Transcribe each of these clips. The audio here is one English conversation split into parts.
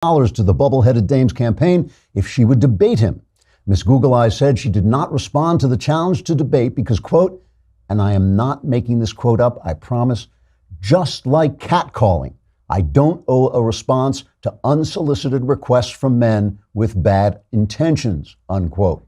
to the bubble-headed dame's campaign if she would debate him. Miss Google Eyes said she did not respond to the challenge to debate because, quote, and I am not making this quote up, I promise, just like catcalling, I don't owe a response to unsolicited requests from men with bad intentions, unquote.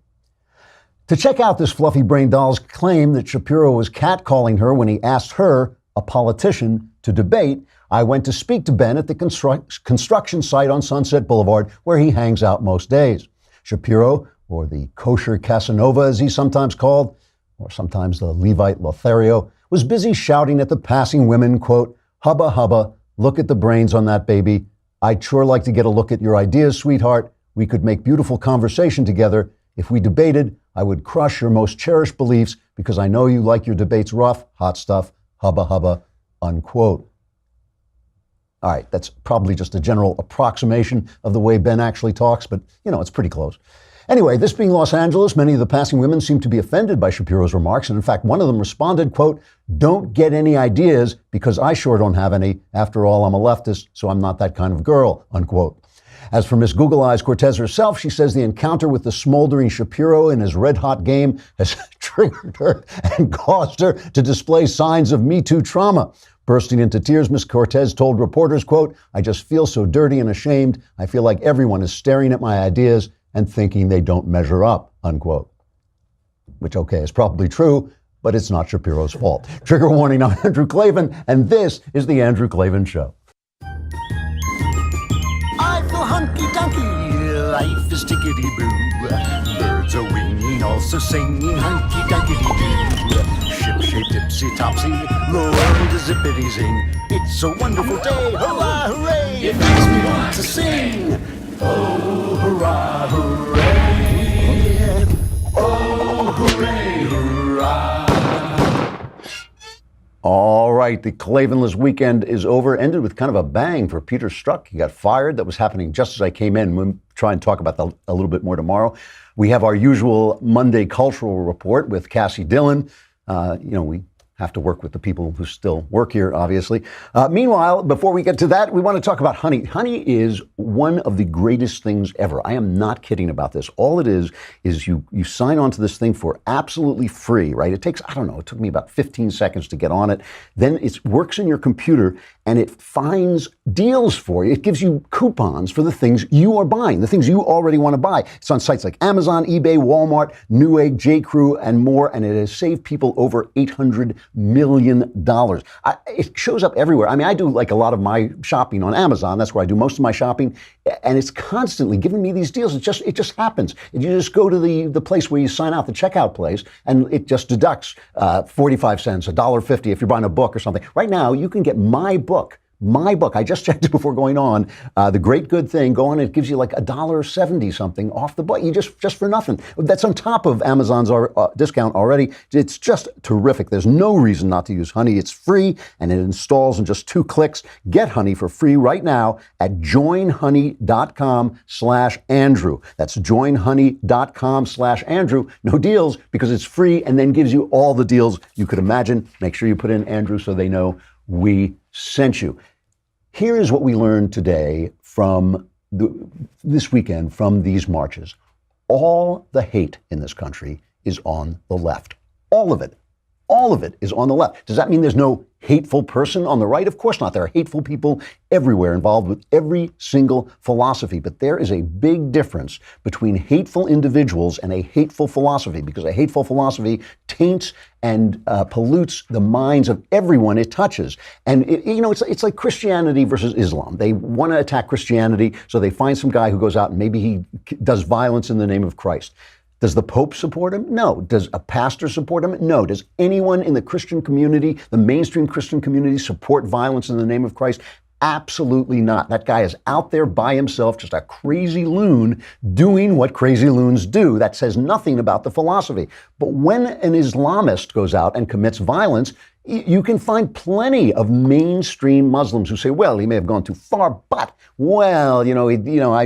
To check out this fluffy brain doll's claim that Shapiro was catcalling her when he asked her, a politician, to debate, I went to speak to Ben at the construction site on Sunset Boulevard, where he hangs out most days. Shapiro, or the kosher Casanova as he's sometimes called, or sometimes the Levite Lothario, was busy shouting at the passing women, quote, hubba hubba, look at the brains on that baby. I'd sure like to get a look at your ideas, sweetheart. We could make beautiful conversation together. If we debated, I would crush your most cherished beliefs because I know you like your debates rough, hot stuff, hubba hubba, unquote. All right, that's probably just a general approximation of the way Ben actually talks, but, it's pretty close. Anyway, this being Los Angeles, many of the passing women seemed to be offended by Shapiro's remarks, and in fact, one of them responded, quote, don't get any ideas because I sure don't have any. After all, I'm a leftist, so I'm not that kind of girl, unquote. As for Miss Google Eyes Cortez herself, she says the encounter with the smoldering Shapiro in his red-hot game has triggered her and caused her to display signs of Me Too trauma. Bursting into tears, Miss Cortez told reporters, quote, I just feel so dirty and ashamed. I feel like everyone is staring at my ideas and thinking they don't measure up, unquote. Which, okay, is probably true, but it's not Shapiro's fault. Trigger warning, I'm Andrew Klavan, and this is The Andrew Klavan Show. I feel hunky-dunky, life is tickety-boo. Birds are winging, also singing hunky-dunky-doo. Ship-shape, tipsy-topsy, the world is zippity-zing. It's a wonderful day, hurrah, hooray! It makes me want to sing. Oh, hurrah, hooray! Oh, hooray, hurrah! All right, the Klavanless weekend is over. Ended with kind of a bang for Peter Strzok. He got fired. That was happening just as I came in. We'll try and talk about that a little bit more tomorrow. We have our usual Monday cultural report with Kassy Dillon. We have to work with the people who still work here, obviously. Meanwhile, before we get to that, we want to talk about honey. Honey is one of the greatest things ever. I am not kidding about this. All it is you sign on to this thing for absolutely free, right? It takes, it took me about 15 seconds to get on it. Then it works in your computer and it finds deals for you. It gives you coupons for the things you are buying, the things you already want to buy. It's on sites like Amazon, eBay, Walmart, Newegg, J.Crew, and more, and it has saved people over $800 million. It shows up everywhere. I do like a lot of my shopping on Amazon. That's where I do most of my shopping, and it's constantly giving me these deals. It just happens. You just go to the place where you sign out, the checkout place, and it just deducts 45 cents, $1.50 if you're buying a book or something. Right now, you can get my book. I just checked it before going on. The Great Good Thing. Go on, it gives you like $1.70 something off the book. You just for nothing. That's on top of Amazon's discount already. It's just terrific. There's no reason not to use Honey. It's free and it installs in just 2 clicks. Get Honey for free right now at joinhoney.com/Andrew. That's joinhoney.com/Andrew. No deals because it's free and then gives you all the deals you could imagine. Make sure you put in Andrew so they know we sent you. Here is what we learned today from this weekend from these marches. All the hate in this country is on the left. All of it. All of it is on the left. Does that mean there's no hateful person on the right? Of course not. There are hateful people everywhere involved with every single philosophy. But there is a big difference between hateful individuals and a hateful philosophy, because a hateful philosophy taints and pollutes the minds of everyone it touches. And it's like Christianity versus Islam. They want to attack Christianity, so they find some guy who goes out and maybe he does violence in the name of Christ. Does the Pope support him? No. Does a pastor support him? No. Does anyone in the Christian community, the mainstream Christian community, support violence in the name of Christ? Absolutely not. That guy is out there by himself, just a crazy loon doing what crazy loons do. That says nothing about the philosophy. But when an Islamist goes out and commits violence, you can find plenty of mainstream Muslims who say, well, he may have gone too far, but, I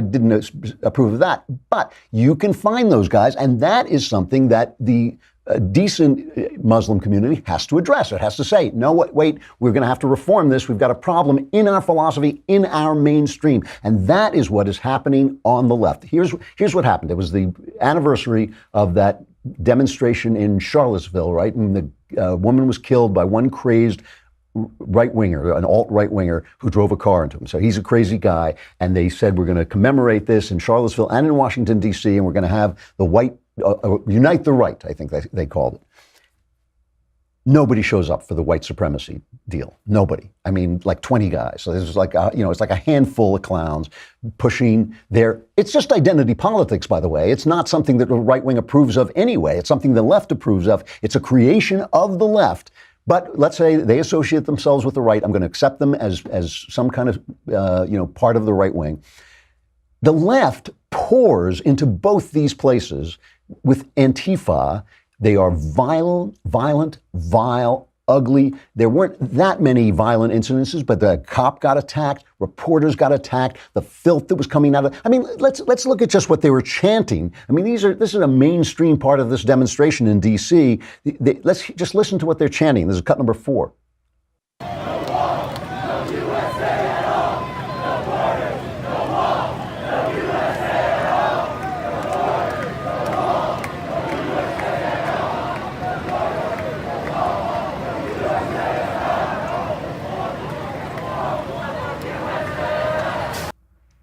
didn't approve of that. But you can find those guys, and that is something that the a decent Muslim community has to address it, has to say, no, wait, we're going to have to reform this. We've got a problem in our philosophy, in our mainstream. And that is what is happening on the left. Here's what happened. It was the anniversary of that demonstration in Charlottesville, right? And the woman was killed by one crazed right-winger, an alt-right-winger who drove a car into him. So he's a crazy guy. And they said, we're going to commemorate this in Charlottesville and in Washington, D.C., and we're going to have the white Unite the Right, I think they called it. Nobody shows up for the white supremacy deal. Nobody. I mean, like 20 guys. So this is like, it's like a handful of clowns pushing it's just identity politics, by the way. It's not something that the right wing approves of anyway. It's something the left approves of. It's a creation of the left. But let's say they associate themselves with the right. I'm going to accept them as some kind of, part of the right wing. The left pours into both these places with Anti-Fas. They are violent, vile, ugly. There weren't that many violent incidences, but the cop got attacked, reporters got attacked, the filth that was coming out of. I mean, let's look at just what they were chanting. I mean, this is a mainstream part of this demonstration in D.C. Let's just listen to what they're chanting. This is cut number 4.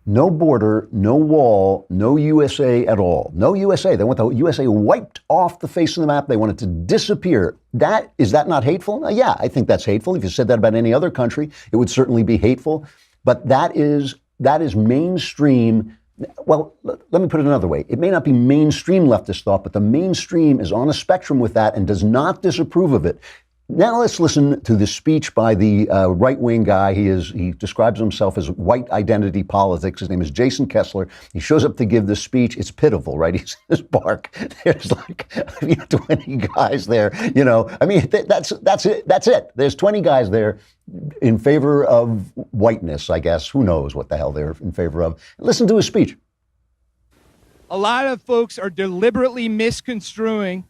No border, no wall, no USA at all. No USA. They want the USA wiped off the face of the map. They want it to disappear. Is that not hateful? Yeah, I think that's hateful. If you said that about any other country, it would certainly be hateful. But that is mainstream. Well, let me put it another way. It may not be mainstream leftist thought, but the mainstream is on a spectrum with that and does not disapprove of it. Now let's listen to the speech by the right-wing guy. He describes himself as white identity politics. His name is Jason Kessler. He shows up to give this speech. It's pitiful, right? He's in his park. There's like 20 guys there. I mean, that's it. That's it. There's 20 guys there in favor of whiteness, I guess. Who knows what the hell they're in favor of? Listen to his speech. A lot of folks are deliberately misconstruing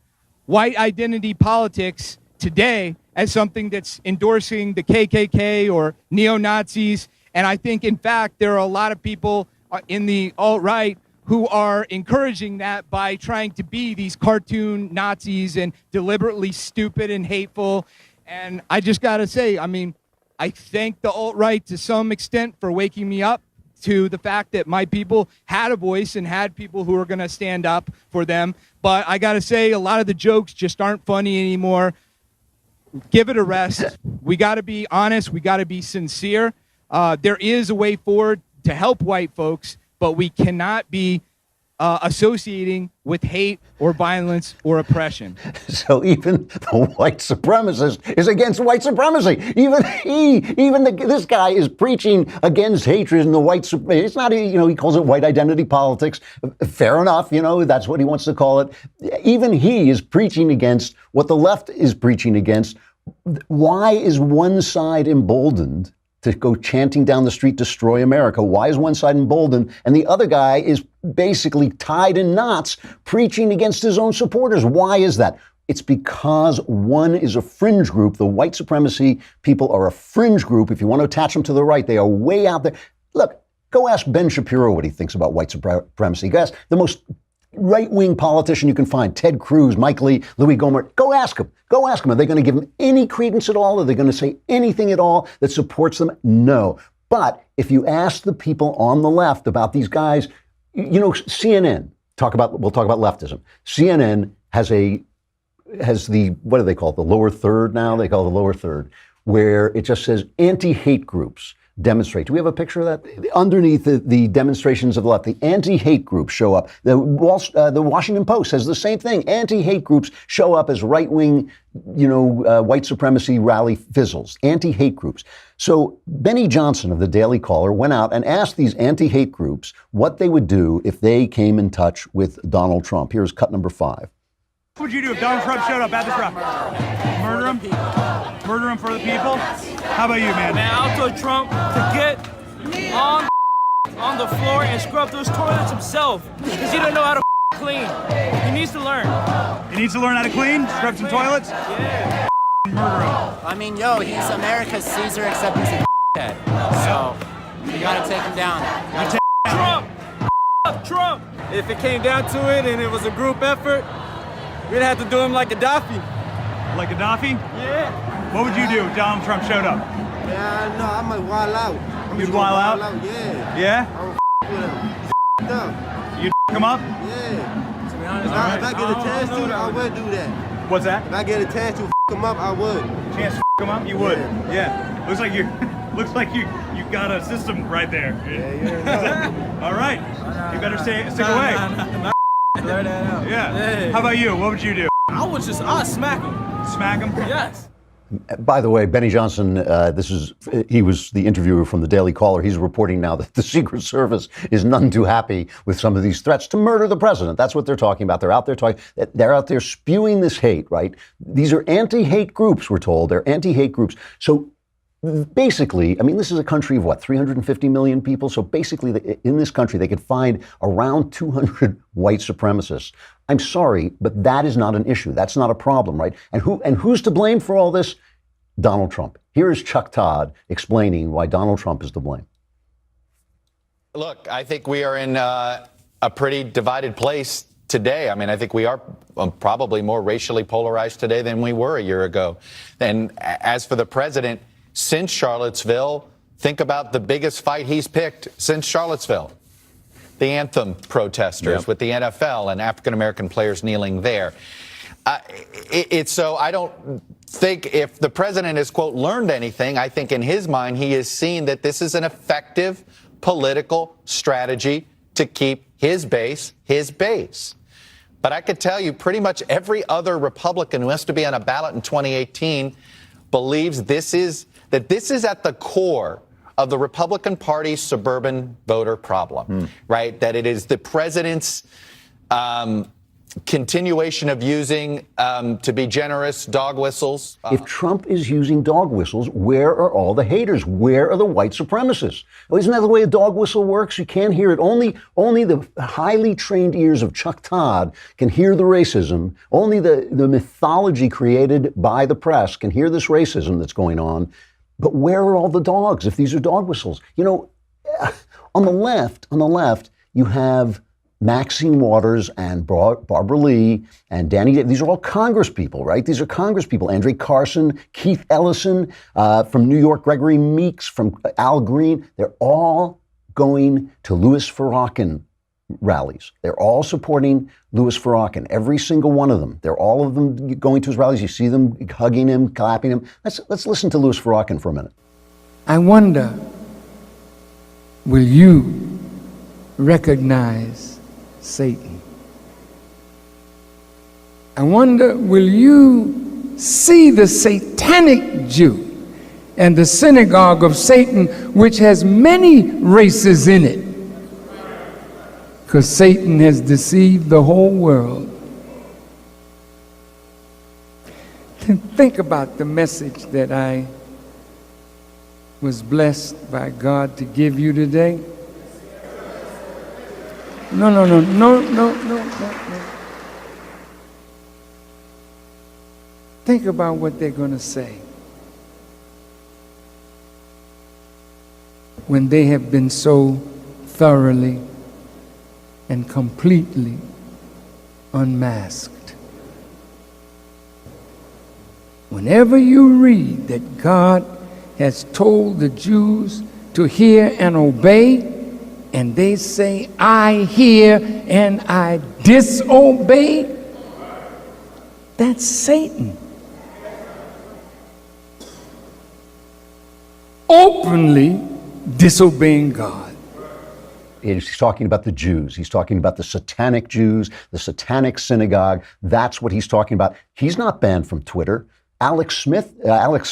white identity politics today as something that's endorsing the KKK or neo-Nazis. And I think, in fact, there are a lot of people in the alt-right who are encouraging that by trying to be these cartoon Nazis and deliberately stupid and hateful. And I just got to say, I mean, I thank the alt-right to some extent for waking me up to the fact that my people had a voice and had people who were going to stand up for them. But I got to say, a lot of the jokes just aren't funny anymore. Give it a rest. We got to be honest. We got to be sincere. There is a way forward to help white folks, but we cannot be associating with hate or violence or oppression. So even the white supremacist is against white supremacy. This guy is preaching against hatred and the white supremacy. It's not, he calls it white identity politics. Fair enough, that's what he wants to call it. Even he is preaching against what the left is preaching against. Why is one side emboldened to go chanting down the street, destroy America? Why is one side emboldened and the other guy is basically tied in knots preaching against his own supporters? Why is that? It's because one is a fringe group. The white supremacy people are a fringe group. If you want to attach them to the right, they are way out there. Look, go ask Ben Shapiro what he thinks about white supremacy. Go ask the most right-wing politician you can find, Ted Cruz, Mike Lee, Louis Gohmert. Go ask them. Go ask them. Are they going to give them any credence at all? Are they going to say anything at all that supports them? No. But if you ask the people on the left about these guys, CNN, we'll talk about leftism. CNN has the, what do they call it? The lower third now? They call it the lower third, where it just says anti-hate groups demonstrate. Do we have a picture of that? Underneath the demonstrations of the left, the anti-hate groups show up. The Washington Post says the same thing. Anti-hate groups show up as right-wing, white supremacy rally fizzles. Anti-hate groups. So Benny Johnson of the Daily Caller went out and asked these anti-hate groups what they would do if they came in touch with Donald Trump. Here's cut number 5. What would you do if Donald Trump showed up at this rally? Murder him? Murder him for the people? How about you, man? Man, I'll tell Trump to get on the floor and scrub those toilets himself, because he don't know how to clean. He needs to learn. He needs to learn how to clean, scrub some toilets. Yeah. Murder him. I mean, yo, he's America's Caesar, except he's a head. So, you gotta take him down. Trump! Trump! If it came down to it and it was a group effort, we'd have to do him like Gaddafi. Like Gaddafi? Yeah. What would you do if Donald Trump showed up? Yeah, no, I might wild out. You'd wild out? Yeah. Yeah? I would with him. Up. You'd him up? Yeah. To be honest, If I get a chance to, I would do that. What's that? If I get a chance to him up, I would. Chance to him up? You would. Yeah. Looks like you got a system right there. Yeah. All right. You better stick away. blur that out. Yeah. How about you? What would you do? I'd smack him. Smack him? Yes. By the way, Benny Johnson, he was the interviewer from the Daily Caller. He's reporting now that the Secret Service is none too happy with some of these threats to murder the president. That's what they're talking about. They're out there spewing this hate, right? These are anti-hate groups, we're told. They're anti-hate groups. So basically, I mean, this is a country of 350 million people. So basically, in this country, they could find around 200 white supremacists. I'm sorry, but that is not an issue. That's not a problem, right? And who's to blame for all this? Donald Trump. Here is Chuck Todd explaining why Donald Trump is to blame. Look, I think we are in a pretty divided place today. I mean, I think we are probably more racially polarized today than we were a year ago. And as for the president, since Charlottesville, think about the biggest fight he's picked since Charlottesville. The anthem protesters with the NFL and African-American players kneeling there. So I don't think if the president has, quote, learned anything, I think in his mind he has seen that this is an effective political strategy to keep his base his base. But I could tell you pretty much every other Republican who has to be on a ballot in 2018 believes this is at the core of the Republican Party's suburban voter problem, right? That it is the president's continuation of using, to be generous, dog whistles. If Trump is using dog whistles, where are all the haters? Where are the white supremacists? Well, isn't that the way a dog whistle works? You can't hear it. Only the highly trained ears of Chuck Todd can hear the racism. Only the mythology created by the press can hear this racism that's going on. But where are all the dogs if these are dog whistles? You know, on the left, you have Maxine Waters and Barbara Lee and Danny. These are all Congress people, right? These are Congress people. Andre Carson, Keith Ellison, from New York, Gregory Meeks, from Al Green. They're all going to Louis Farrakhan rallies. They're all supporting Louis Farrakhan, every single one of them. They're all of them going to his rallies. You see them hugging him, clapping him. Let's listen to Louis Farrakhan for a minute. I wonder, will you recognize Satan? I wonder, will you see the satanic Jew and the synagogue of Satan, which has many races in it? Because Satan has deceived the whole world. Think about the message that I was blessed by God to give you today. No. Think about what they're going to say when they have been so thoroughly and completely unmasked. Whenever you read that God has told the Jews to hear and obey, and they say, I hear and I disobey, that's Satan. Openly disobeying God. He's talking about the Jews. He's talking about the satanic Jews, the satanic synagogue. That's what he's talking about. He's not banned from Twitter. Alex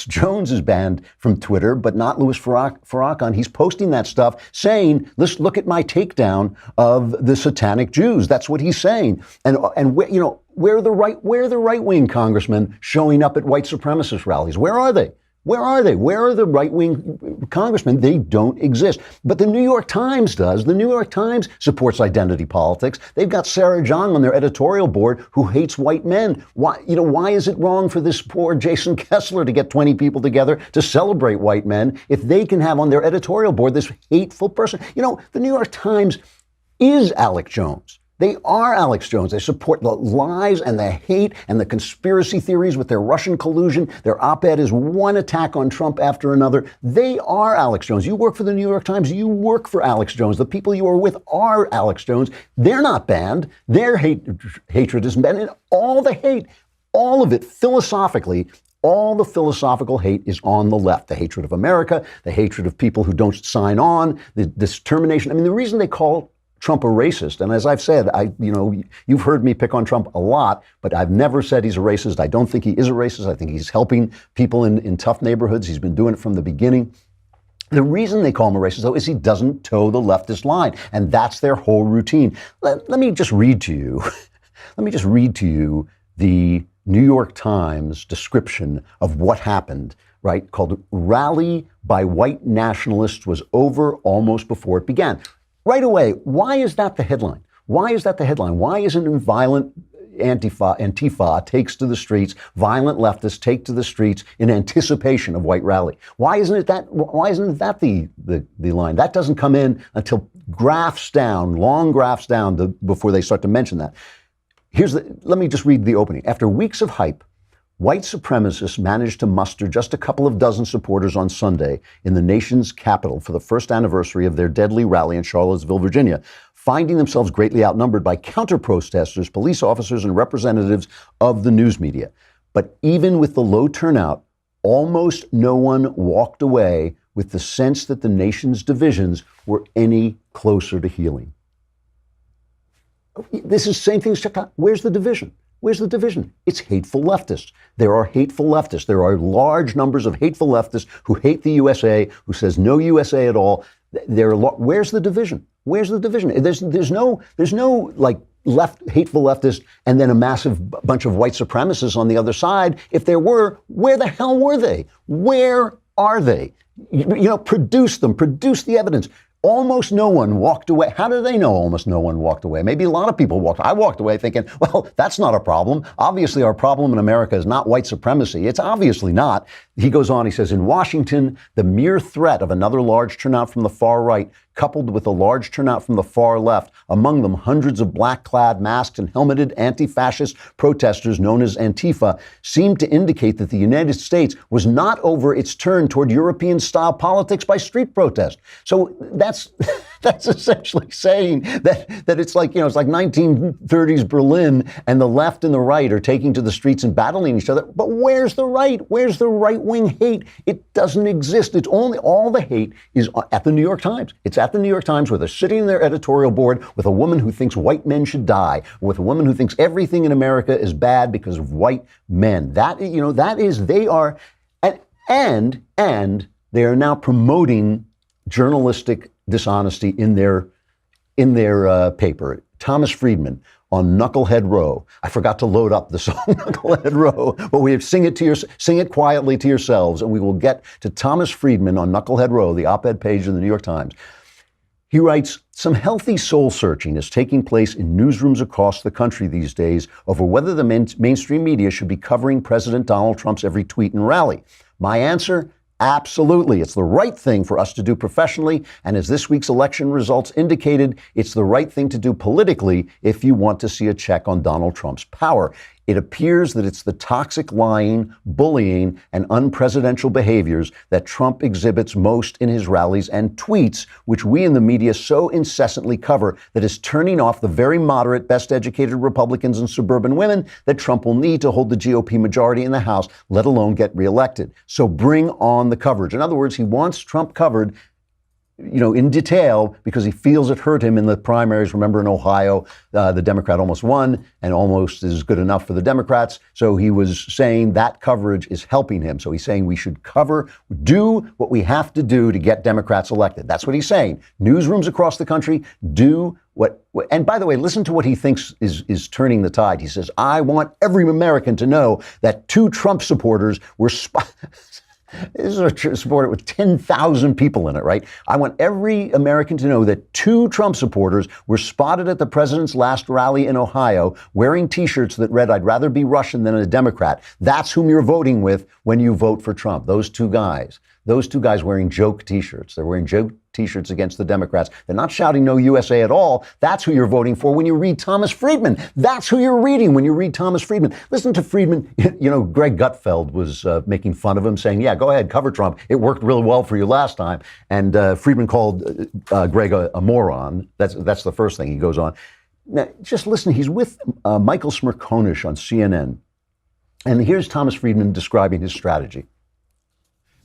Jones is banned from Twitter, but not Louis Farrakhan. He's posting that stuff saying, let's look at my takedown of the satanic Jews. That's what he's saying. And where are the right-wing congressmen showing up at white supremacist rallies? Where are they? Where are they? Where are the right-wing congressmen? They don't exist. But the New York Times does. The New York Times supports identity politics. They've got Sarah Jong on their editorial board who hates white men. Why is it wrong for this poor Jason Kessler to get 20 people together to celebrate white men if they can have on their editorial board this hateful person? The New York Times is Alex Jones. They are Alex Jones. They support the lies and the hate and the conspiracy theories with their Russian collusion. Their op-ed is one attack on Trump after another. They are Alex Jones. You work for the New York Times. You work for Alex Jones. The people you are with are Alex Jones. They're not banned. Their hatred isn't banned. And all the hate, all of it philosophically, all the philosophical hate is on the left. The hatred of America, the hatred of people who don't sign on, this termination. I mean, the reason they call Trump a racist, and as I've said, you've heard me pick on Trump a lot, but I've never said he's a racist. I don't think he is a racist. I think he's helping people in tough neighborhoods. He's been doing it from the beginning. The reason they call him a racist, though, is he doesn't toe the leftist line, and that's their whole routine. Let me just read to you. Let me just read to you the New York Times description of what happened, right? Called "Rally by White Nationalists was over almost before it began." Right away, why is that the headline? Why is that the headline? Why isn't it violent Anti-Fa takes to the streets, violent leftists take to the streets in anticipation of white rally? Why isn't that the line? That doesn't come in until long graphs down before they start to mention that. Let me just read the opening. After weeks of hype, white supremacists managed to muster just a couple of dozen supporters on Sunday in the nation's capital for the first anniversary of their deadly rally in Charlottesville, Virginia, finding themselves greatly outnumbered by counter-protesters, police officers, and representatives of the news media. But even with the low turnout, almost no one walked away with the sense that the nation's divisions were any closer to healing. This is the same thing as Chicago. Where's the division? Where's the division? It's hateful leftists. There are hateful leftists. There are large numbers of hateful leftists who hate the USA, who says no USA at all. Where's the division? Where's the division? There's no like hateful leftist and then a massive bunch of white supremacists on the other side. If there were, where the hell were they? Where are they? Produce them. Produce the evidence. Almost no one walked away. How do they know almost no one walked away? Maybe a lot of people walked. I walked away thinking, well, that's not a problem. Obviously, our problem in America is not white supremacy. It's obviously not. He goes on, he says, in Washington, the mere threat of another large turnout from the far right, coupled with a large turnout from the far left, among them hundreds of black-clad, masked, and helmeted anti-fascist protesters known as Antifa, seemed to indicate that the United States was not over its turn toward European-style politics by street protest. So that's essentially saying that it's like, it's like 1930s Berlin, and the left and the right are taking to the streets and battling each other. But where's the right? Where's the right-wing hate? It doesn't exist. It's only, all the hate is at the New York Times. It's at the New York Times, where they're sitting in their editorial board with a woman who thinks white men should die, with a woman who thinks everything in America is bad because of white men. They are, and they are now promoting journalistic dishonesty in their paper. Thomas Friedman on Knucklehead Row. I forgot to load up the song Knucklehead Row, but we have sing it quietly to yourselves, and we will get to Thomas Friedman on Knucklehead Row, the op-ed page in the New York Times. He writes, some healthy soul searching is taking place in newsrooms across the country these days over whether the mainstream media should be covering President Donald Trump's every tweet and rally. My answer, absolutely. It's the right thing for us to do professionally, and as this week's election results indicated, it's the right thing to do politically if you want to see a check on Donald Trump's power. It appears that it's the toxic lying, bullying, and unpresidential behaviors that Trump exhibits most in his rallies and tweets, which we in the media so incessantly cover, that is turning off the very moderate, best-educated Republicans and suburban women that Trump will need to hold the GOP majority in the House, let alone get reelected. So bring on the coverage. In other words, he wants Trump covered in detail because he feels it hurt him in the primaries. Remember, in Ohio, the Democrat almost won, and almost is good enough for the Democrats. So he was saying that coverage is helping him. So he's saying we should do what we have to do to get Democrats elected. That's what he's saying. Newsrooms across the country do what, and by the way, listen to what he thinks is turning the tide. He says, I want every American to know that two Trump supporters were This is a supporter with 10,000 people in it, right? I want every American to know that 2 Trump supporters were spotted at the president's last rally in Ohio wearing T-shirts that read, "I'd rather be Russian than a Democrat." That's whom you're voting with when you vote for Trump. Those two guys wearing joke T-shirts. They're wearing joke T-shirts against the Democrats. They're not shouting "No USA" at all. That's who you're voting for when you read Thomas Friedman. That's who you're reading when you read Thomas Friedman. Listen to Friedman. You know, Greg Gutfeld was making fun of him, saying, "Yeah, go ahead, cover Trump. It worked really well for you last time." And Friedman called Greg a moron. That's the first thing he goes on. Now, just listen. He's with Michael Smerconish on CNN. And here's Thomas Friedman describing his strategy.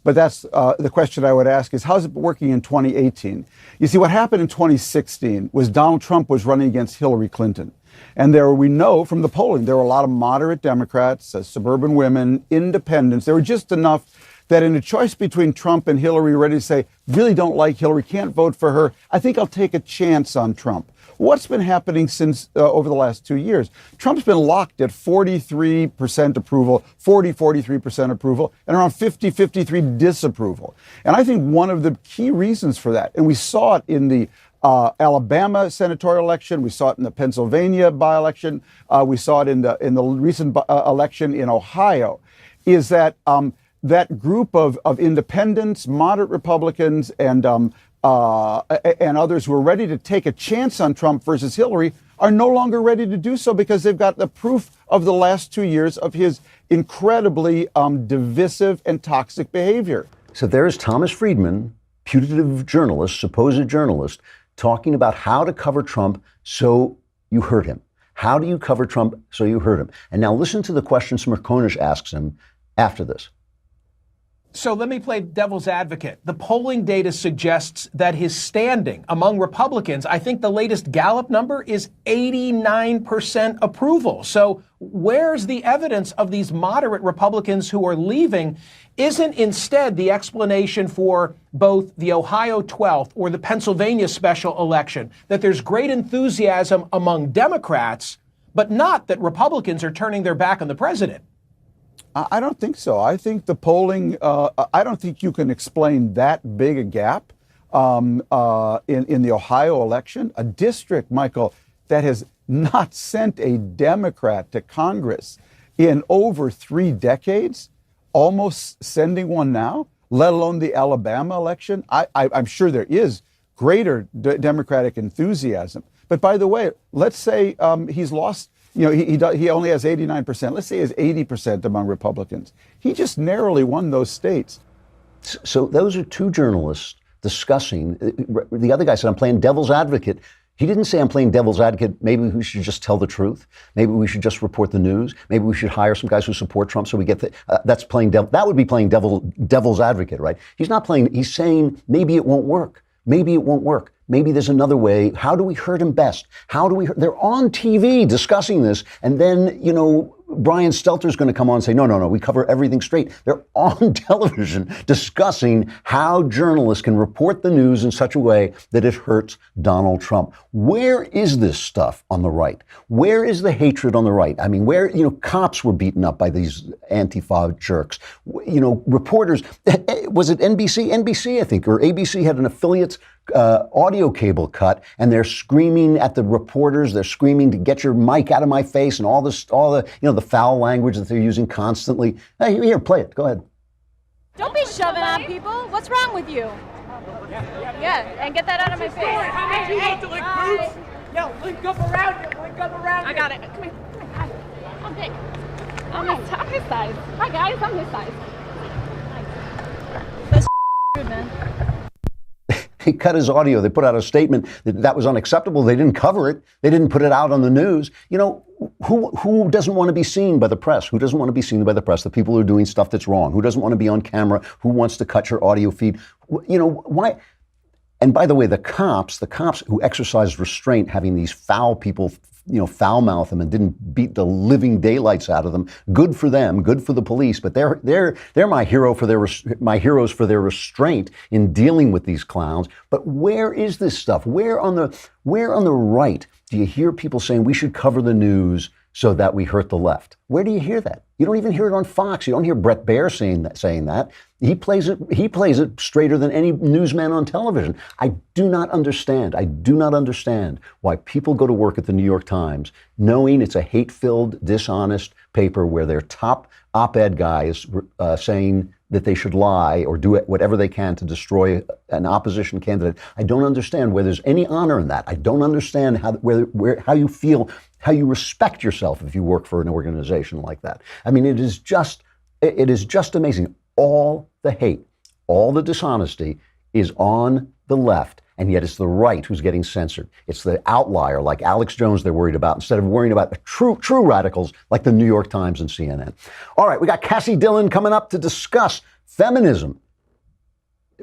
But that's the question I would ask is, how's it working in 2018? You see, what happened in 2016 was Donald Trump was running against Hillary Clinton. And we know from the polling, there were a lot of moderate Democrats, suburban women, independents. There were just enough that in a choice between Trump and Hillary, ready to say, really don't like Hillary, can't vote for her, I think I'll take a chance on Trump. What's been happening since over the last 2 years? Trump's been locked at 43% approval, 43% approval, and around 53 disapproval. And I think one of the key reasons for that, and we saw it in the Alabama senatorial election, we saw it in the Pennsylvania by-election, we saw it in the recent election in Ohio, is that that group of independents, moderate Republicans, and others who are ready to take a chance on Trump versus Hillary are no longer ready to do so because they've got the proof of the last 2 years of his incredibly divisive and toxic behavior. So there's Thomas Friedman, putative journalist, supposed journalist, talking about how to cover Trump so you hurt him. How do you cover Trump so you hurt him? And now listen to the question Smerconish asks him after this. So let me play devil's advocate. The polling data suggests that his standing among Republicans, I think the latest Gallup number is 89% approval. So where's the evidence of these moderate Republicans who are leaving? Isn't instead the explanation for both the Ohio 12th or the Pennsylvania special election that there's great enthusiasm among Democrats, but not that Republicans are turning their back on the president? I don't think so. I think the polling, I don't think you can explain that big a gap in the Ohio election. A district, Michael, that has not sent a Democrat to Congress in over 3 decades, almost sending one now, let alone the Alabama election. I'm sure there is greater Democratic enthusiasm. But by the way, let's say he's lost. You know, he only has 89%. Let's say he has 80% among Republicans. He just narrowly won those states. So those are 2 journalists discussing. The other guy said, "I'm playing devil's advocate." He didn't say, "I'm playing devil's advocate. Maybe we should just tell the truth. Maybe we should just report the news. Maybe we should hire some guys who support Trump so we get that's playing devil. That would be playing devil's advocate, right? He's not playing. He's saying maybe it won't work. Maybe it won't work. Maybe there's another way. How do we hurt him best? How do we hurt? They're on TV discussing this. And then, you know, Brian Stelter's going to come on and say, no, we cover everything straight. They're on television discussing how journalists can report the news in such a way that it hurts Donald Trump. Where is this stuff on the right? Where is the hatred on the right? I mean, where, you know, cops were beaten up by these Anti-Fas jerks. You know, reporters, was it NBC? NBC, I think, or ABC had an affiliate's audio cable cut, and they're screaming at the reporters. They're screaming to get your mic out of my face, and all the you know, the foul language that they're using constantly. Hey, here, play it. Go ahead. Don't be shoving on people. What's wrong with you? Yeah, and get that out of my face. How you want to lick boots? Yo, link up around you. Link up around you. I got it. Come here. Hi. I'm big. I'm his size. Hi, guys. I'm his size. That's rude, man. They cut his audio. They put out a statement that was unacceptable. They didn't cover it. They didn't put it out on the news. You know, who doesn't want to be seen by the press? Who doesn't want to be seen by the press? The people who are doing stuff that's wrong. Who doesn't want to be on camera? Who wants to cut your audio feed? You know, why? And by the way, the cops who exercised restraint, having these foul people, you know, foul mouth them and didn't beat the living daylights out of them. Good for them, good for the police, but they're my heroes for their restraint in dealing with these clowns. But where is this stuff? Where on the right do you hear people saying we should cover the news so that we hurt the left? Where do you hear that? You don't even hear it on Fox. You don't hear Brett Baer saying that. He plays it straighter than any newsman on television. I do not understand why people go to work at the New York Times knowing it's a hate-filled, dishonest paper where their top op-ed guy is saying that they should lie or do whatever they can to destroy an opposition candidate. I don't understand where there's any honor in that. I don't understand how you feel, how you respect yourself if you work for an organization like that. I mean, it is just amazing. All the hate, all the dishonesty is on the left, and yet it's the right who's getting censored. It's the outlier like Alex Jones they're worried about instead of worrying about the true radicals like the New York Times and CNN. All right, we got Kassy Dillon coming up to discuss feminism.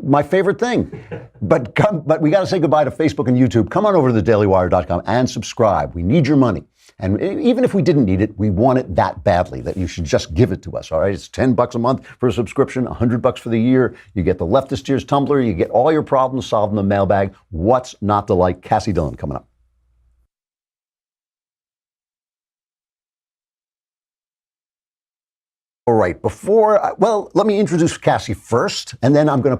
My favorite thing. But we got to say goodbye to Facebook and YouTube. Come on over to thedailywire.com and subscribe. We need your money. And even if we didn't need it, we want it that badly that you should just give it to us, all right? It's $10 a month for a subscription, $100 for the year. You get the Leftist Tears tumbler. You get all your problems solved in the mailbag. What's not to like? Kassy Dillon coming up. All right, let me introduce Kassy first, and then we're going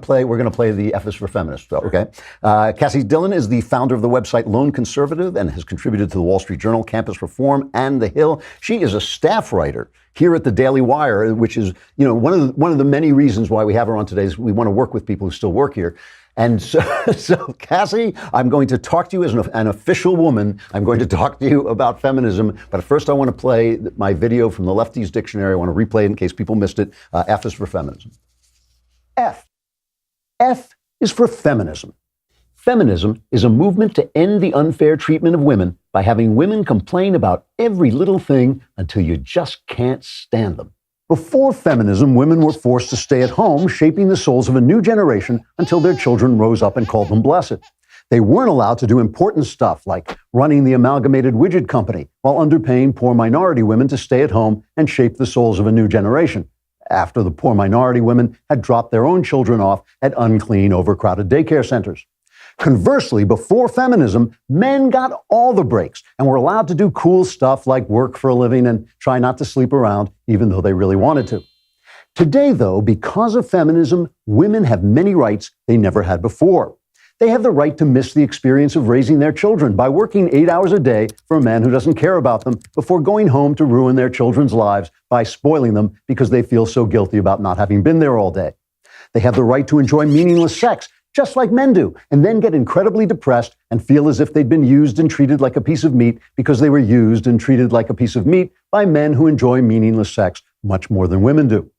to play the F is for Feminist, okay? Kassy Dillon is the founder of the website Lone Conservative and has contributed to the Wall Street Journal, Campus Reform, and The Hill. She is a staff writer here at the Daily Wire, which is, one of the many reasons why we have her on today is we want to work with people who still work here. And so Kassy, I'm going to talk to you as an official woman. I'm going to talk to you about feminism. But first, I want to play my video from the Lefties Dictionary. I want to replay it in case people missed it. F is for feminism. F. F is for feminism. Feminism is a movement to end the unfair treatment of women by having women complain about every little thing until you just can't stand them. Before feminism, women were forced to stay at home, shaping the souls of a new generation until their children rose up and called them blessed. They weren't allowed to do important stuff like running the Amalgamated Widget Company while underpaying poor minority women to stay at home and shape the souls of a new generation, after the poor minority women had dropped their own children off at unclean, overcrowded daycare centers. Conversely, before feminism, men got all the breaks and were allowed to do cool stuff like work for a living and try not to sleep around, even though they really wanted to. Today, though, because of feminism, women have many rights they never had before. They have the right to miss the experience of raising their children by working 8 hours a day for a man who doesn't care about them before going home to ruin their children's lives by spoiling them because they feel so guilty about not having been there all day. They have the right to enjoy meaningless sex, just like men do, and then get incredibly depressed and feel as if they'd been used and treated like a piece of meat because they were used and treated like a piece of meat by men who enjoy meaningless sex much more than women do.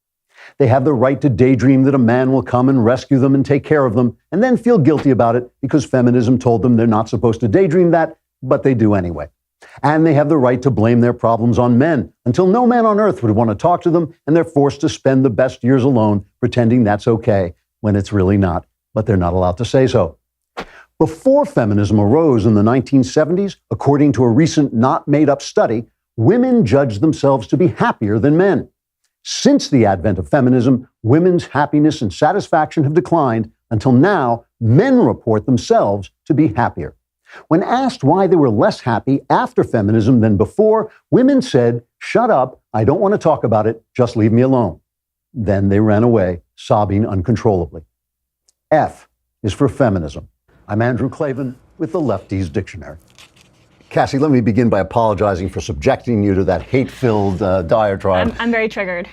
They have the right to daydream that a man will come and rescue them and take care of them, and then feel guilty about it because feminism told them they're not supposed to daydream that, but they do anyway. And they have the right to blame their problems on men until no man on earth would want to talk to them, and they're forced to spend the best years alone pretending that's okay when it's really not. But they're not allowed to say so. Before feminism arose in the 1970s, according to a recent not made up study, women judged themselves to be happier than men. Since the advent of feminism, women's happiness and satisfaction have declined until now men report themselves to be happier. When asked why they were less happy after feminism than before, women said, "Shut up, I don't want to talk about it, just leave me alone." Then they ran away, sobbing uncontrollably. F is for feminism. I'm Andrew Klavan with the Lefties Dictionary. Kassy, let me begin by apologizing for subjecting you to that hate-filled diatribe. I'm very triggered.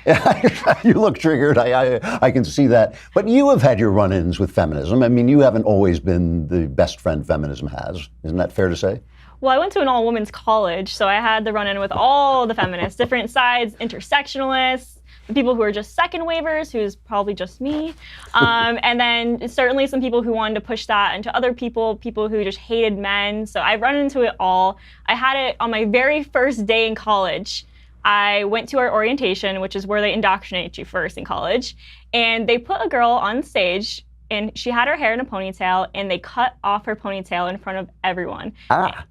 You look triggered. I can see that. But you have had your run-ins with feminism. I mean, you haven't always been the best friend feminism has. Isn't that fair to say? Well, I went to an all-women's college, so I had the run-in with all the feminists, different sides, intersectionalists, the people who are just second wavers, who's probably just me, and then certainly some people who wanted to push that into other people who just hated men. So I've run into it all. I had it on my very first day in college. I went to our orientation, which is where they indoctrinate you first in college, and they put a girl on stage, and she had her hair in a ponytail, and they cut off her ponytail in front of everyone.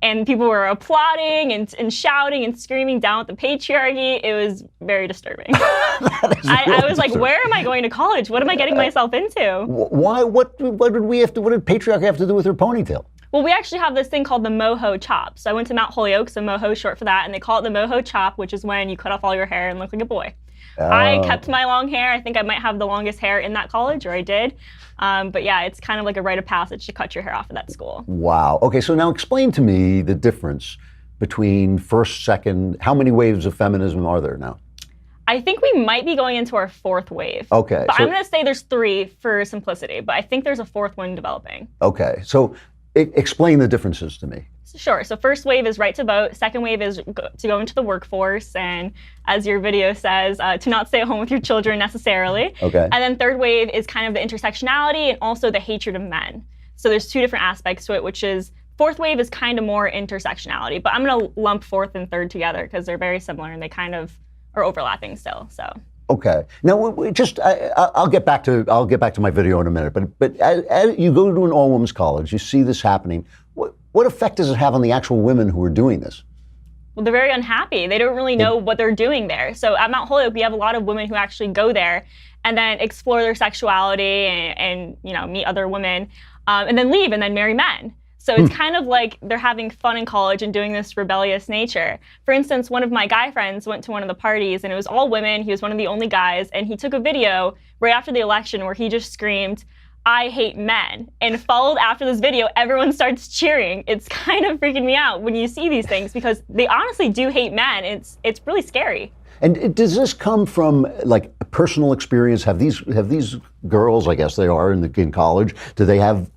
And people were applauding and shouting and screaming down at the patriarchy. It was very disturbing. I was like, where am I going to college? What am I getting myself into? Why? What did patriarchy have to do with her ponytail? Well, we actually have this thing called the moho chop. So I went to Mount Holyoke, so moho is short for that, and they call it the moho chop, which is when you cut off all your hair and look like a boy. I kept my long hair. I think I might have the longest hair in that college, or I did. But yeah, it's kind of like a rite of passage to cut your hair off at that school. Wow. Okay, so now explain to me the difference between first, second, how many waves of feminism are there now? I think we might be going into our fourth wave. Okay. But I'm going to say there's 3 for simplicity, but I think there's a 4th one developing. Okay, so explain the differences to me. Sure. So first wave is right to vote. Second wave is to go into the workforce, and as your video says, to not stay at home with your children necessarily. Okay. And then third wave is kind of the intersectionality and also the hatred of men. So there's 2 different aspects to it, which is fourth wave is kind of more intersectionality, but I'm going to lump fourth and third together because they're very similar and they kind of are overlapping still. So. Okay. Now, I'll get back to my video in a minute. But as you go to an all-women's college, you see this happening. What effect does it have on the actual women who are doing this? Well, they're very unhappy. They don't really know what they're doing there. So at Mount Holyoke, we have a lot of women who actually go there and then explore their sexuality and meet other women, and then leave and then marry men. So it's kind of like they're having fun in college and doing this rebellious nature. For instance, one of my guy friends went to one of the parties and it was all women. He was one of the only guys, and he took a video right after the election where he just screamed, "I hate men," and followed after this video, everyone starts cheering. It's kind of freaking me out when you see these things because they honestly do hate men. It's really scary. And does this come from like personal experience? Have these girls, I guess they are in college, do they have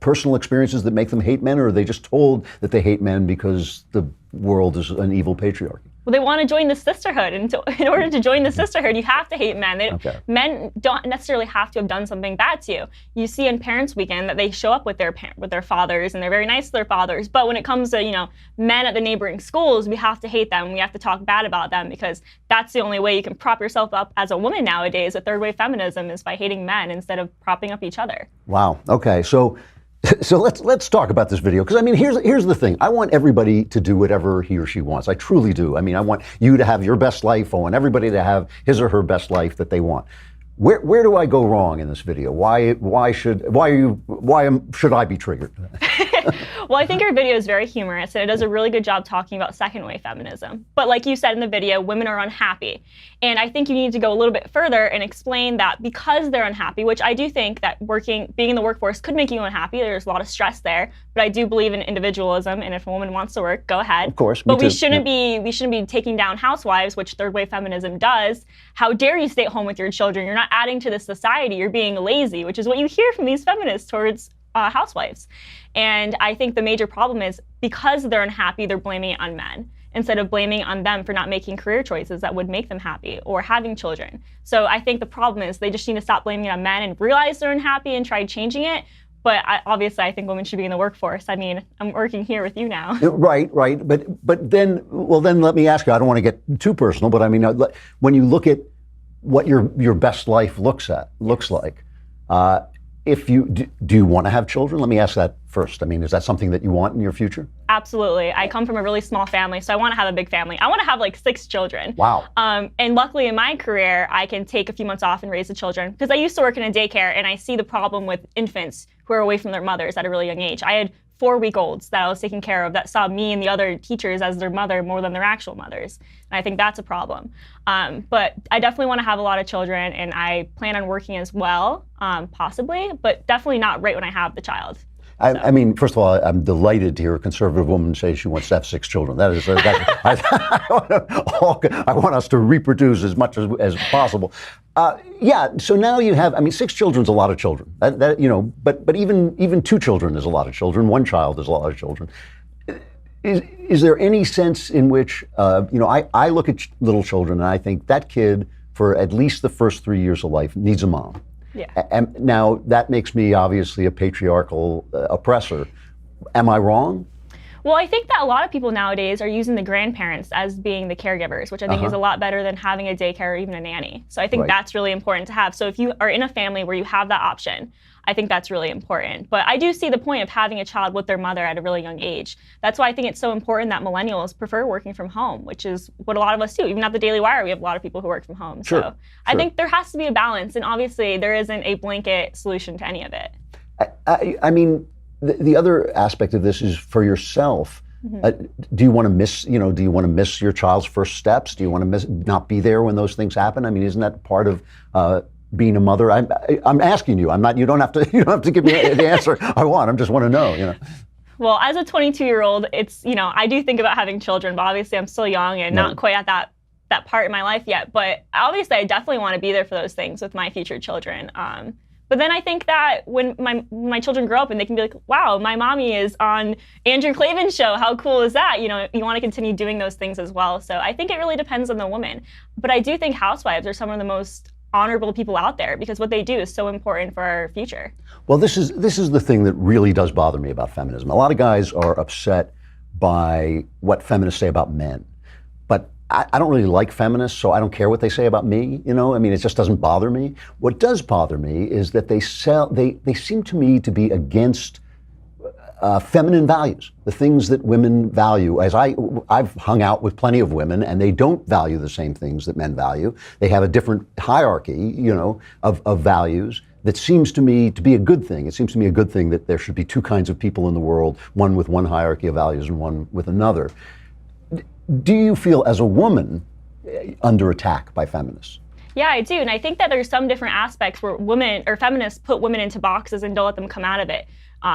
personal experiences that make them hate men, or are they just told that they hate men because the world is an evil patriarchy? Well, they want to join the sisterhood, and in order to join the sisterhood, you have to hate men. Men don't necessarily have to have done something bad to you. You see in Parents Weekend that they show up with their fathers, and they're very nice to their fathers. But when it comes to men at the neighboring schools, we have to hate them. We have to talk bad about them because that's the only way you can prop yourself up as a woman nowadays. A third wave feminism is by hating men instead of propping up each other. Wow. Okay. So let's talk about this video, because I mean, here's the thing. I want everybody to do whatever he or she wants. I truly do. I mean, I want you to have your best life. I want everybody to have his or her best life that they want. Where do I go wrong in this video? Why should I be triggered? Well, I think your video is very humorous, and it does a really good job talking about second wave feminism. But like you said in the video, women are unhappy. And I think you need to go a little bit further and explain that because they're unhappy, which I do think that being in the workforce could make you unhappy. There's a lot of stress there. But I do believe in individualism, and if a woman wants to work, go ahead. Of course. But we shouldn't be taking down housewives, which third wave feminism does. How dare you stay at home with your children? You're not adding to the society. You're being lazy, which is what you hear from these feminists towards housewives. And I think the major problem is because they're unhappy, they're blaming it on men instead of blaming on them for not making career choices that would make them happy or having children. So I think the problem is they just need to stop blaming it on men and realize they're unhappy and try changing it. But obviously, I think women should be in the workforce. I mean, I'm working here with you now. Right. But then let me ask you, I don't want to get too personal, but I mean, when you look at what your best life looks like, do you want to have children? Let me ask that first. I mean, is that something that you want in your future? Absolutely. I come from a really small family, so I want to have a big family. I want to have like 6 children. Wow. And luckily in my career, I can take a few months off and raise the children because I used to work in a daycare, and I see the problem with infants who are away from their mothers at a really young age. I had 4-week-olds that I was taking care of that saw me and the other teachers as their mother more than their actual mothers. And I think that's a problem. But I definitely want to have a lot of children, and I plan on working as well, possibly, but definitely not right when I have the child. I mean, first of all, I'm delighted to hear a conservative woman say she wants to have 6 children. I want us to reproduce as much as possible. Yeah. So now you have. I mean, 6 children's a lot of children. But even 2 children is a lot of children. 1 child is a lot of children. Is there any sense in which I look at little children and I think that kid for at least the first 3 years of life needs a mom. Yeah. And now that makes me obviously a patriarchal oppressor. Am I wrong? Well, I think that a lot of people nowadays are using the grandparents as being the caregivers, which I think is a lot better than having a daycare or even a nanny. So I think that's really important to have. So if you are in a family where you have that option, I think that's really important. But I do see the point of having a child with their mother at a really young age. That's why I think it's so important that millennials prefer working from home, which is what a lot of us do. Even at the Daily Wire, we have a lot of people who work from home. Sure, so I think there has to be a balance. And obviously, there isn't a blanket solution to any of it. I mean, the other aspect of this is for yourself. Do you want to miss, do you want to miss your child's first steps? Do you want to not be there when those things happen? I mean, isn't that part of being a mother? I'm asking you. I'm not. You don't have to give me the answer I want. I just want to know. Well, as a 22-year-old, it's I do think about having children, but obviously I'm still young and not quite at that part in my life yet. But obviously, I definitely want to be there for those things with my future children. But then I think that when my children grow up and they can be like, wow, my mommy is on Andrew Klavan's show. How cool is that? You want to continue doing those things as well. So I think it really depends on the woman. But I do think housewives are some of the most honorable people out there because what they do is so important for our future. Well, this is the thing that really does bother me about feminism. A lot of guys are upset by what feminists say about men. But I don't really like feminists, so I don't care what they say about me. It just doesn't bother me. What does bother me is that they seem to me to be against feminine values, the things that women value. As I've hung out with plenty of women, and they don't value the same things that men value. They have a different hierarchy, of values. That seems to me to be a good thing. It seems to me a good thing that there should be two kinds of people in the world, one with one hierarchy of values and one with another. Do you feel as a woman under attack by feminists? Yeah, I do. And I think that there's some different aspects where women or feminists put women into boxes and don't let them come out of it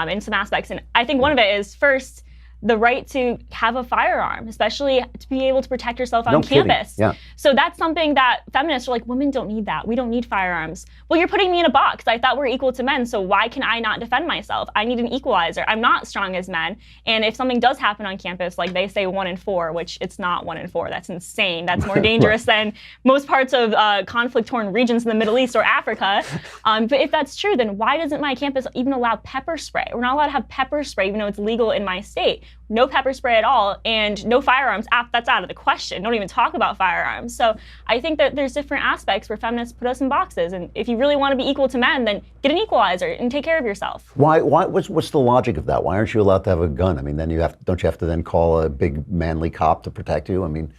in some aspects. And I think one of it is first, the right to have a firearm, especially to be able to protect yourself on campus. Yeah. So that's something that feminists are like, women don't need that. We don't need firearms. Well, you're putting me in a box. I thought we're equal to men, so why can I not defend myself? I need an equalizer. I'm not strong as men. And if something does happen on campus, like they say 1 in 4, which it's not 1 in 4. That's insane. That's more dangerous than most parts of conflict-torn regions in the Middle East or Africa. But if that's true, then why doesn't my campus even allow pepper spray? We're not allowed to have pepper spray, even though it's legal in my state. No pepper spray at all, and no firearms. That's out of the question. Don't even talk about firearms. So I think that there's different aspects where feminists put us in boxes. And if you really want to be equal to men, then get an equalizer and take care of yourself. Why? What's the logic of that? Why aren't you allowed to have a gun? I mean, then don't you have to then call a big manly cop to protect you? I mean,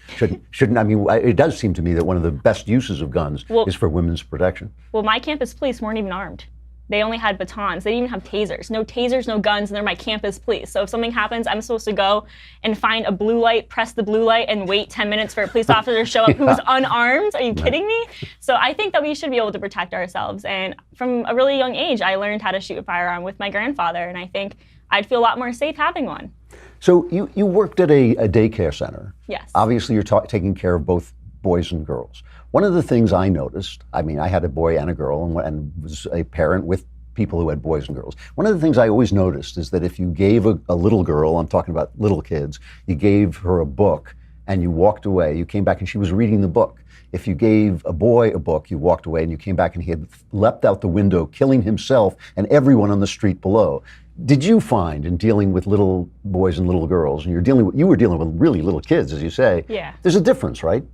shouldn't? I mean, it does seem to me that one of the best uses of guns is for women's protection. Well, my campus police weren't even armed. They only had batons. They didn't even have tasers. No tasers, no guns, and they're my campus police. So if something happens, I'm supposed to go and find a blue light, press the blue light, and wait 10 minutes for a police officer to show up who's unarmed? Are you kidding me? So I think that we should be able to protect ourselves. And from a really young age, I learned how to shoot a firearm with my grandfather, and I think I'd feel a lot more safe having one. So you worked at a daycare center. Yes. Obviously, you're taking care of both boys and girls. One of the things I noticed, I mean, I had a boy and a girl and was a parent with people who had boys and girls. One of the things I always noticed is that if you gave a little girl, I'm talking about little kids, you gave her a book and you walked away, you came back and she was reading the book. If you gave a boy a book, you walked away and you came back and he had leapt out the window, killing himself and everyone on the street below. Did you find in dealing with little boys and little girls, and you were dealing with really little kids, as you say, there's a difference, right?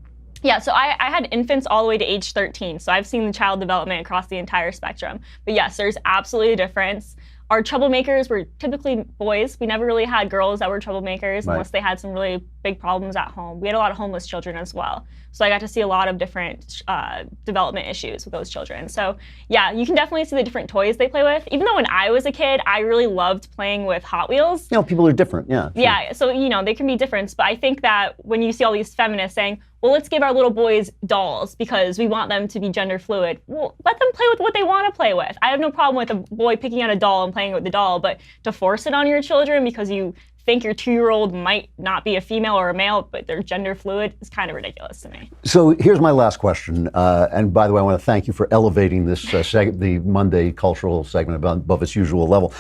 Yeah, so I had infants all the way to age 13, so I've seen the child development across the entire spectrum. But yes, there's absolutely a difference. Our troublemakers were typically boys. We never really had girls that were troublemakers unless they had some really big problems at home. We had a lot of homeless children as well. So I got to see a lot of different development issues with those children. So yeah, you can definitely see the different toys they play with. Even though when I was a kid, I really loved playing with Hot Wheels. People are different, yeah. Sure. Yeah, so they can be different. But I think that when you see all these feminists saying, well, let's give our little boys dolls because we want them to be gender fluid. Well, let them play with what they want to play with. I have no problem with a boy picking out a doll and playing with the doll, but to force it on your children because you think your 2-year-old might not be a female or a male, but they're gender fluid is kind of ridiculous to me. So here's my last question. And by the way, I want to thank you for elevating this the Monday cultural segment above its usual level.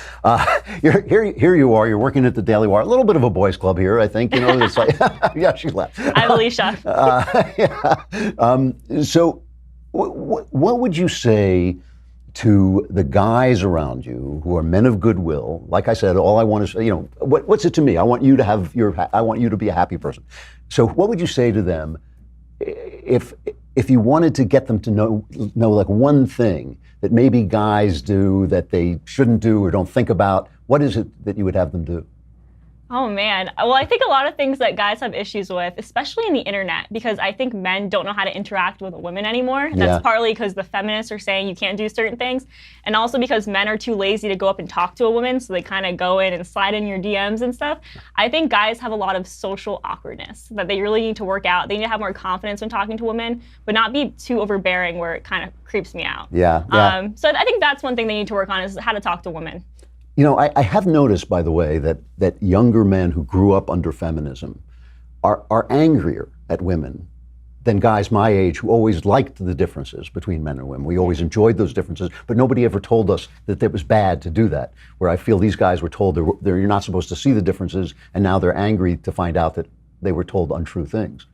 Here you are. You're working at the Daily Wire. A little bit of a boys' club here, I think. It's like, yeah, she left. I'm Alicia. So what would you say to the guys around you who are men of goodwill? Like I said, all I want is, what's it to me? I want you to be a happy person. So what would you say to them if you wanted to get them to know like one thing that maybe guys do that they shouldn't do or don't think about? What is it that you would have them do? Oh man. Well, I think a lot of things that guys have issues with, especially in the internet, because I think men don't know how to interact with women anymore. That's partly because the feminists are saying you can't do certain things, and also because men are too lazy to go up and talk to a woman, so they kind of go in and slide in your DMs and stuff. I think guys have a lot of social awkwardness that they really need to work out. They need to have more confidence when talking to women, but not be too overbearing where it kind of creeps me out. So I think that's one thing they need to work on, is how to talk to women. You know, I have noticed, by the way, that younger men who grew up under feminism are angrier at women than guys my age who always liked the differences between men and women. We always enjoyed those differences, but nobody ever told us that it was bad to do that. Where I feel these guys were told you're not supposed to see the differences, and now they're angry to find out that they were told untrue things.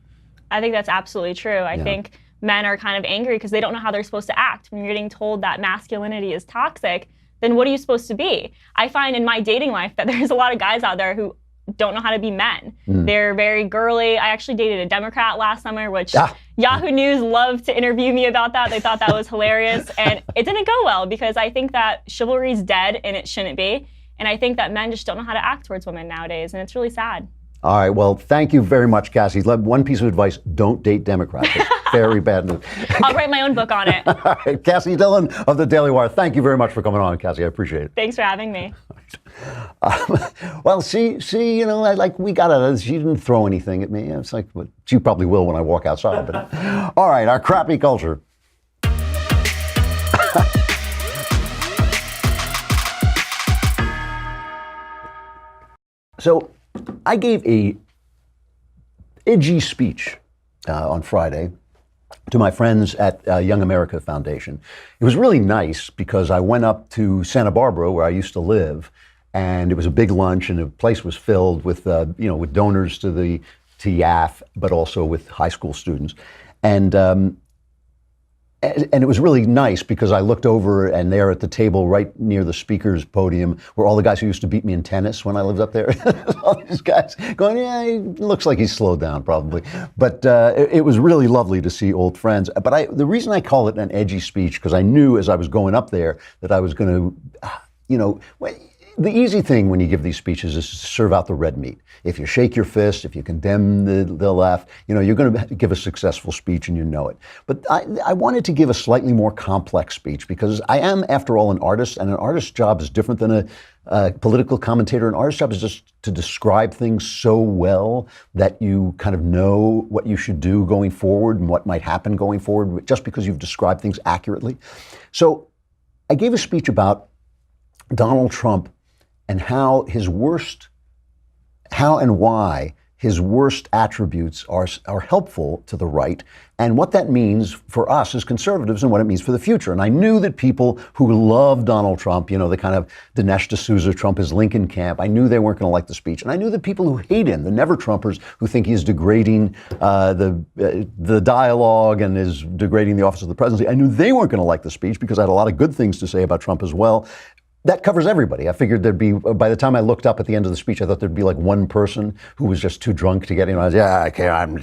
I think that's absolutely true. I think men are kind of angry because they don't know how they're supposed to act. When you're getting told that masculinity is toxic, then what are you supposed to be? I find in my dating life that there's a lot of guys out there who don't know how to be men. They're very girly. I actually dated a Democrat last summer, which Yahoo News loved to interview me about that. They thought that was hilarious. And it didn't go well because I think that chivalry is dead and it shouldn't be. And I think that men just don't know how to act towards women nowadays. And it's really sad. All right, well, thank you very much, Kassy. One piece of advice, don't date Democrats. It's very bad news. I'll write my own book on it. All right, Kassy Dillon of the Daily Wire, thank you very much for coming on, Kassy. I appreciate it. Thanks for having me. Well, see, you know, she didn't throw anything at me. It's like, well, she probably will when I walk outside. But all right, our crappy culture. So I gave a edgy speech on Friday to my friends at Young America Foundation. It was really nice because I went up to Santa Barbara, where I used to live, and it was a big lunch, and the place was filled with with donors to YAF, but also with high school students, and it was really nice because I looked over, and there at the table right near the speaker's podium were all the guys who used to beat me in tennis when I lived up there. All these guys going, yeah, he looks like he's slowed down probably. But it was really lovely to see old friends. But the reason I call it an edgy speech, because I knew as I was going up there that I was going to, the easy thing when you give these speeches is to serve out the red meat. If you shake your fist, if you condemn the left, you're going to give a successful speech and you know it. But I wanted to give a slightly more complex speech because I am, after all, an artist, and an artist's job is different than a political commentator. An artist's job is just to describe things so well that you kind of know what you should do going forward and what might happen going forward just because you've described things accurately. So I gave a speech about Donald Trump and how and why his worst attributes are helpful to the right, and what that means for us as conservatives and what it means for the future. And I knew that people who love Donald Trump, the kind of Dinesh D'Souza Trump is Lincoln camp, I knew they weren't going to like the speech. And I knew that people who hate him, the never-Trumpers who think he's degrading the dialogue and is degrading the office of the presidency, I knew they weren't going to like the speech because I had a lot of good things to say about Trump as well. That covers everybody. I figured there'd be, by the time I looked up at the end of the speech, I thought there'd be like one person who was just too drunk to get in. I was,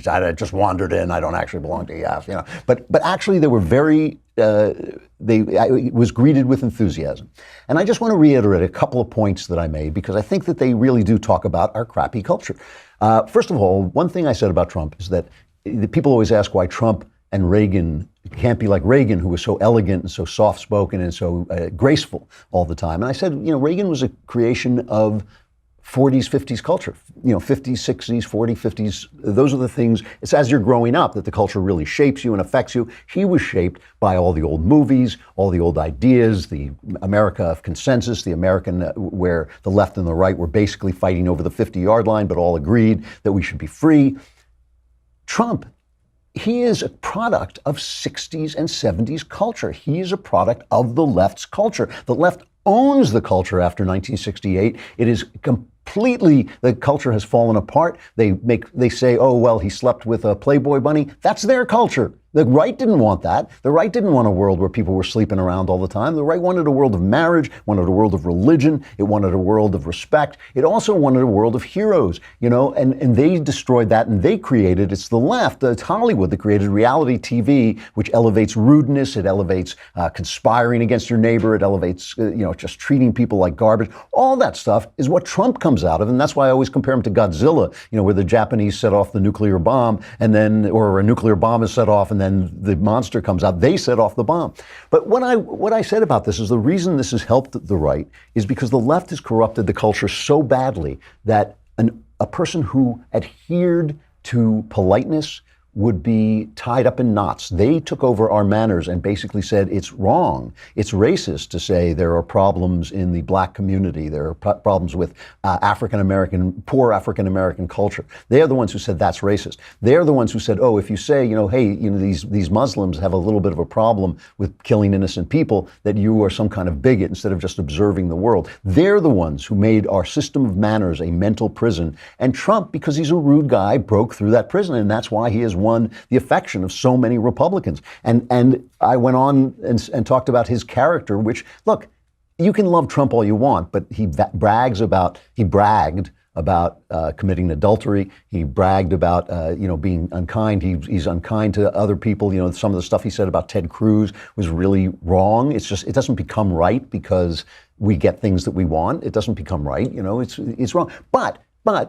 I just wandered in. I don't actually belong to YAF, But actually, they were very. It was greeted with enthusiasm, and I just want to reiterate a couple of points that I made because I think that they really do talk about our crappy culture. First of all, one thing I said about Trump is that people always ask why Trump and Reagan can't be like Reagan, who was so elegant and so soft-spoken and so graceful all the time. And I said, Reagan was a creation of 40s, 50s culture, 50s, 60s, 40s, 50s. Those are the things, it's as you're growing up that the culture really shapes you and affects you. He was shaped by all the old movies, all the old ideas, the America of consensus, the American where the left and the right were basically fighting over the 50-yard line, but all agreed that we should be free. Trump, he is a product of 60s and 70s culture. He is a product of the left's culture. The left owns the culture after 1968. It is completely, the culture has fallen apart. They say, oh, well, he slept with a Playboy bunny. That's their culture. The right didn't want that. The right didn't want a world where people were sleeping around all the time. The right wanted a world of marriage, wanted a world of religion. It wanted a world of respect. It also wanted a world of heroes, and they destroyed that, and they created, it's the left, it's Hollywood that created reality TV, which elevates rudeness, it elevates conspiring against your neighbor, it elevates, just treating people like garbage. All that stuff is what Trump comes out of, and that's why I always compare him to Godzilla, where the Japanese set off the nuclear bomb, or a nuclear bomb is set off, and then the monster comes out. They set off the bomb. But what I said about this is the reason this has helped the right is because the left has corrupted the culture so badly that a person who adhered to politeness would be tied up in knots. They took over our manners and basically said it's wrong. It's racist to say there are problems in the black community. There are problems with poor African-American culture. They are the ones who said that's racist. They're the ones who said, if you say, hey, these Muslims have a little bit of a problem with killing innocent people, that you are some kind of bigot instead of just observing the world. They're the ones who made our system of manners a mental prison. And Trump, because he's a rude guy, broke through that prison, and that's why he has won the affection of so many Republicans. And I went on and talked about his character, which, look, you can love Trump all you want, but he bragged about committing adultery. He bragged about, being unkind. He's unkind to other people. Some of the stuff he said about Ted Cruz was really wrong. It doesn't become right because we get things that we want. It doesn't become right. It's wrong. But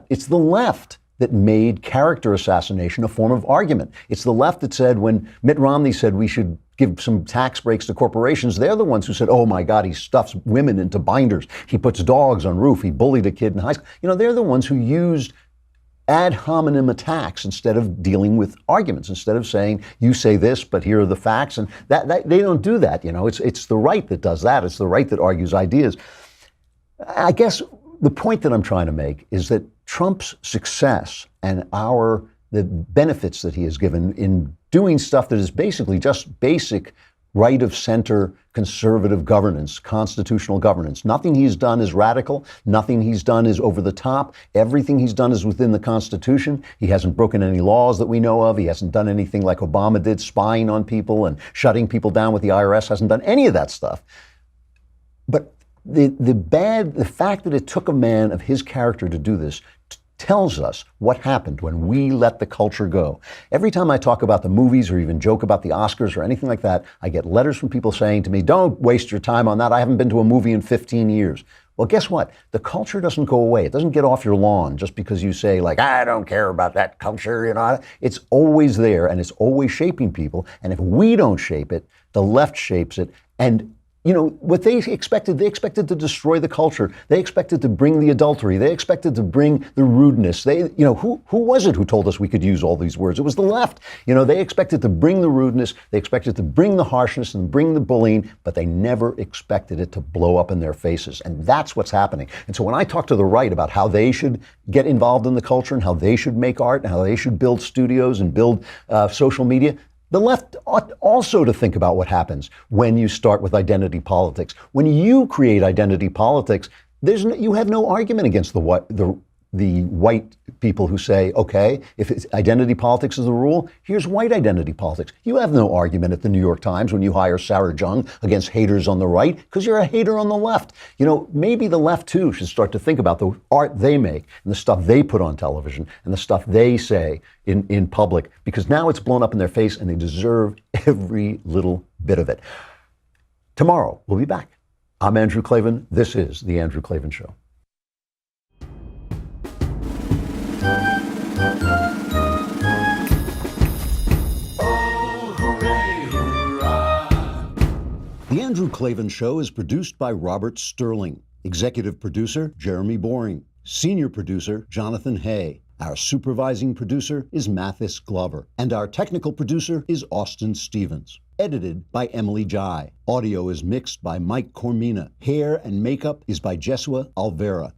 it's the left that made character assassination a form of argument. It's the left that said, when Mitt Romney said we should give some tax breaks to corporations, they're the ones who said, oh my God, he stuffs women into binders. He puts dogs on roof. He bullied a kid in high school. They're the ones who used ad hominem attacks instead of dealing with arguments, instead of saying, you say this, but here are the facts. And that they don't do that. It's the right that does that. It's the right that argues ideas. I guess the point that I'm trying to make is that Trump's success and the benefits that he has given in doing stuff that is basically just basic right of center conservative governance, constitutional governance. Nothing he's done is radical. Nothing he's done is over the top. Everything he's done is within the Constitution. He hasn't broken any laws that we know of. He hasn't done anything like Obama did, spying on people and shutting people down with the IRS, hasn't done any of that stuff. But the fact that it took a man of his character to do this tells us what happened when we let the culture go. Every time I talk about the movies or even joke about the Oscars or anything like that, I get letters from people saying to me, don't waste your time on that. I haven't been to a movie in 15 years. Well, guess what? The culture doesn't go away. It doesn't get off your lawn just because you say, like, I don't care about that culture. It's always there, and it's always shaping people. And if we don't shape it, the left shapes it. And what they expected to destroy the culture. They expected to bring the adultery. They expected to bring the rudeness. Who was it who told us we could use all these words? It was the left. They expected to bring the rudeness. They expected to bring the harshness and bring the bullying, but they never expected it to blow up in their faces. And that's what's happening. And so when I talk to the right about how they should get involved in the culture and how they should make art and how they should build studios and build social media, the left ought also to think about what happens when you start with identity politics. When you create identity politics, you have no argument against the white people who say, okay, if identity politics is the rule, here's white identity politics. You have no argument at the New York Times when you hire Sarah Jung against haters on the right, because you're a hater on the left. Maybe the left too should start to think about the art they make and the stuff they put on television and the stuff they say in public, because now it's blown up in their face and they deserve every little bit of it. Tomorrow, we'll be back. I'm Andrew Klavan. This is The Andrew Klavan Show. The Andrew Klavan Show is produced by Robert Sterling. Executive producer, Jeremy Boring. Senior producer, Jonathan Hay. Our supervising producer is Mathis Glover. And our technical producer is Austin Stevens. Edited by Emily Jai. Audio is mixed by Mike Cormina. Hair and makeup is by Jesua Alvera.